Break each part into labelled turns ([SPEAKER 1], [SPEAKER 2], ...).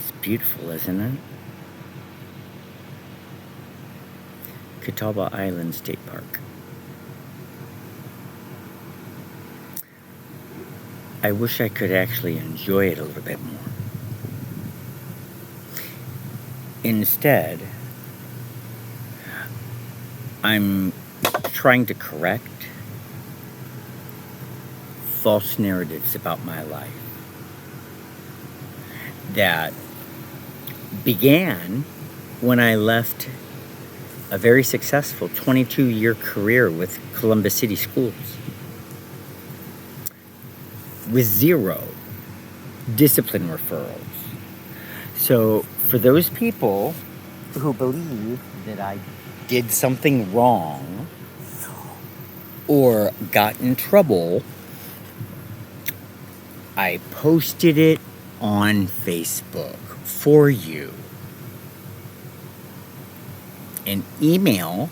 [SPEAKER 1] It's beautiful, isn't it? Cawtawba Island State Park. I wish I could actually enjoy it a little bit more. Instead, I'm trying to correct false narratives about my life that began when I left a very successful 22-year career with Columbus City Schools with 0 discipline referrals. So for those people who believe that I did something wrong or got in trouble, I posted it on Facebook for you. An email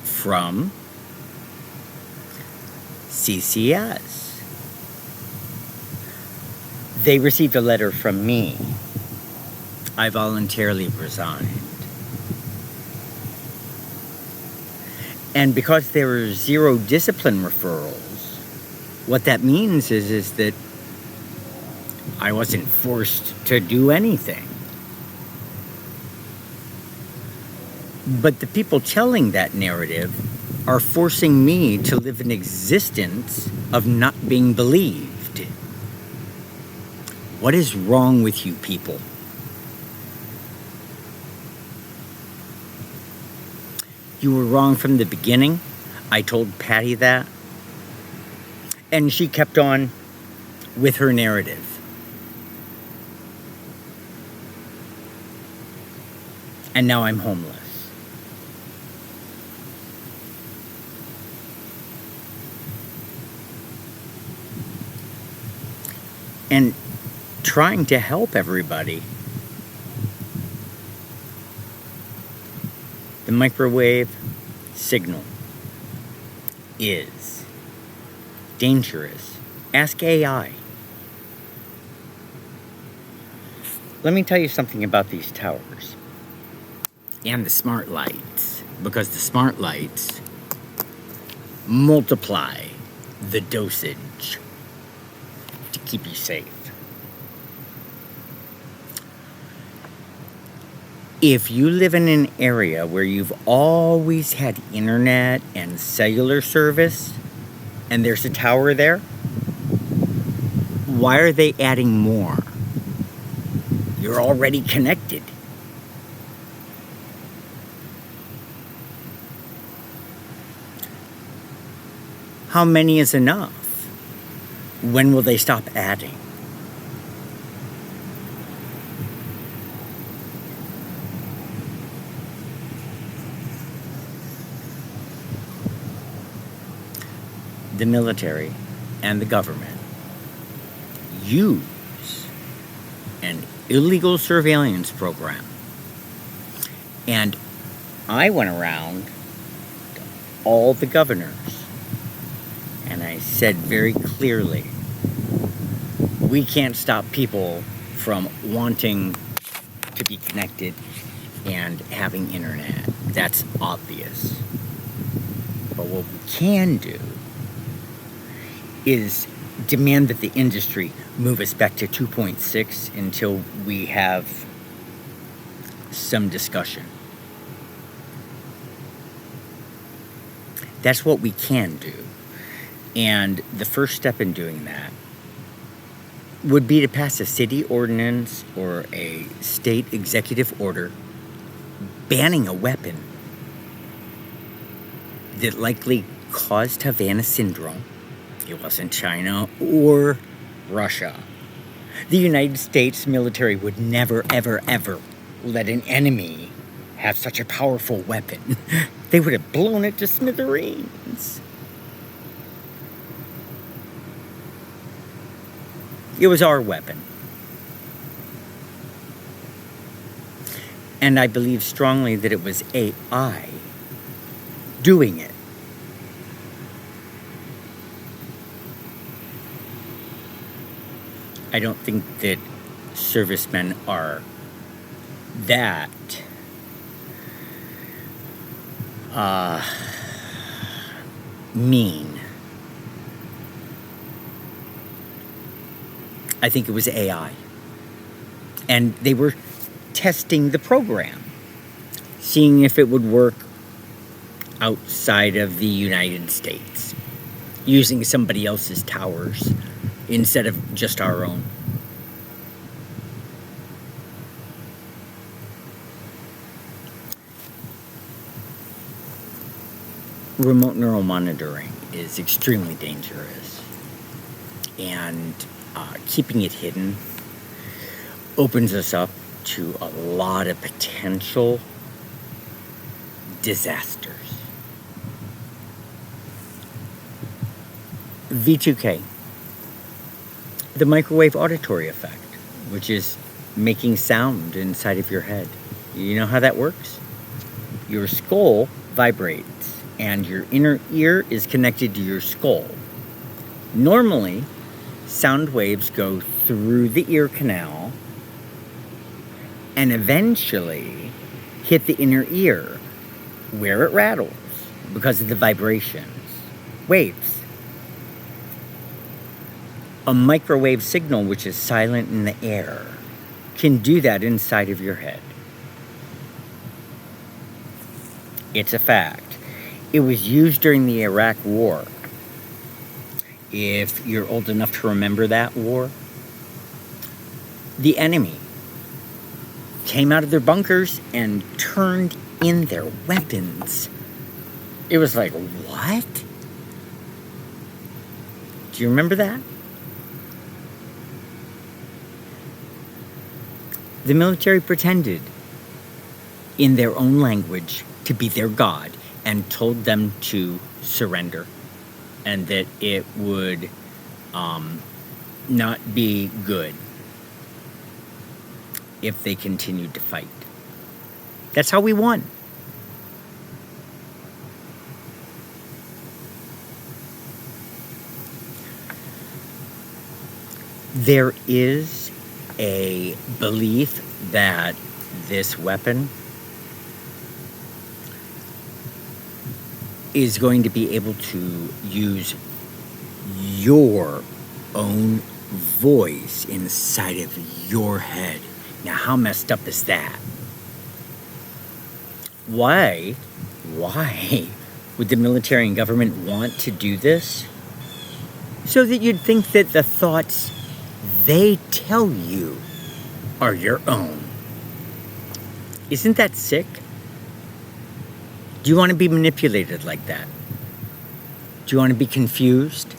[SPEAKER 1] from CCS. They received a letter from me. I voluntarily resigned. And because there were 0 discipline referrals, what that means is that I wasn't forced to do anything. But the people telling that narrative are forcing me to live an existence of not being believed. What is wrong with you people? You were wrong from the beginning. I told Patty that. And she kept on with her narrative. And now I'm homeless. And trying to help everybody. The microwave signal is dangerous. Ask AI. Let me tell you something about these towers and the smart lights, because the smart lights multiply the dosage to keep you safe. If you live in an area where you've always had internet and cellular service, and there's a tower there, why are they adding more? You're already connected. How many is enough? When will they stop adding? The military and the government use an illegal surveillance program. And I went around to all the governors and I said very clearly, we can't stop people from wanting to be connected and having internet. That's obvious. But what we can do is demand that the industry move us back to 2.6 until we have some discussion. That's what we can do. And the first step in doing that would be to pass a city ordinance or a state executive order banning a weapon that likely caused Havana syndrome. It wasn't China or Russia. The United States military would never, ever, ever let an enemy have such a powerful weapon. They would have blown it to smithereens. It was our weapon. And I believe strongly that it was AI doing it. I don't think that servicemen are that mean. I think it was AI. And they were testing the program, seeing if it would work outside of the United States, using somebody else's towers instead of just our own. Remote neural monitoring is extremely dangerous, and keeping it hidden opens us up to a lot of potential disasters. V2K, the microwave auditory effect, which is making sound inside of your head. You know how that works? Your skull vibrates, and your inner ear is connected to your skull. Normally, sound waves go through the ear canal and eventually hit the inner ear, where it rattles because of the vibrations. Waves. A microwave signal, which is silent in the air, can do that inside of your head. It's a fact. It was used during the Iraq War. If you're old enough to remember that war, the enemy came out of their bunkers and turned in their weapons. It was like, what? Do you remember that? The military pretended in their own language to be their God and told them to surrender, and that it would not be good if they continued to fight. That's how we won. There is a belief that this weapon is going to be able to use your own voice inside of your head. Now, how messed up is that? Why would the military and government want to do this? So that you'd think that the thoughts they tell you are your own. Isn't that sick? Do you want to be manipulated like that? Do you want to be confused?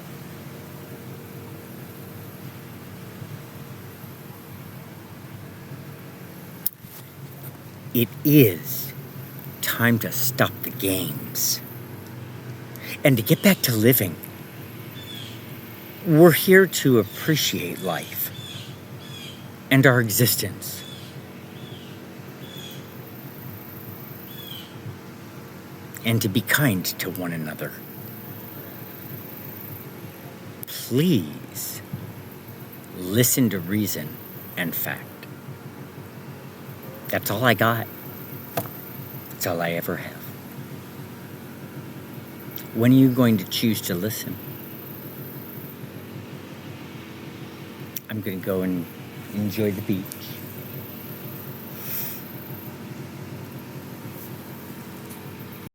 [SPEAKER 1] It is time to stop the games and to get back to living. We're here to appreciate life and our existence. And to be kind to one another. Please listen to reason and fact. That's all I got. That's all I ever have. When are you going to choose to listen? I'm going to go and enjoy the beach.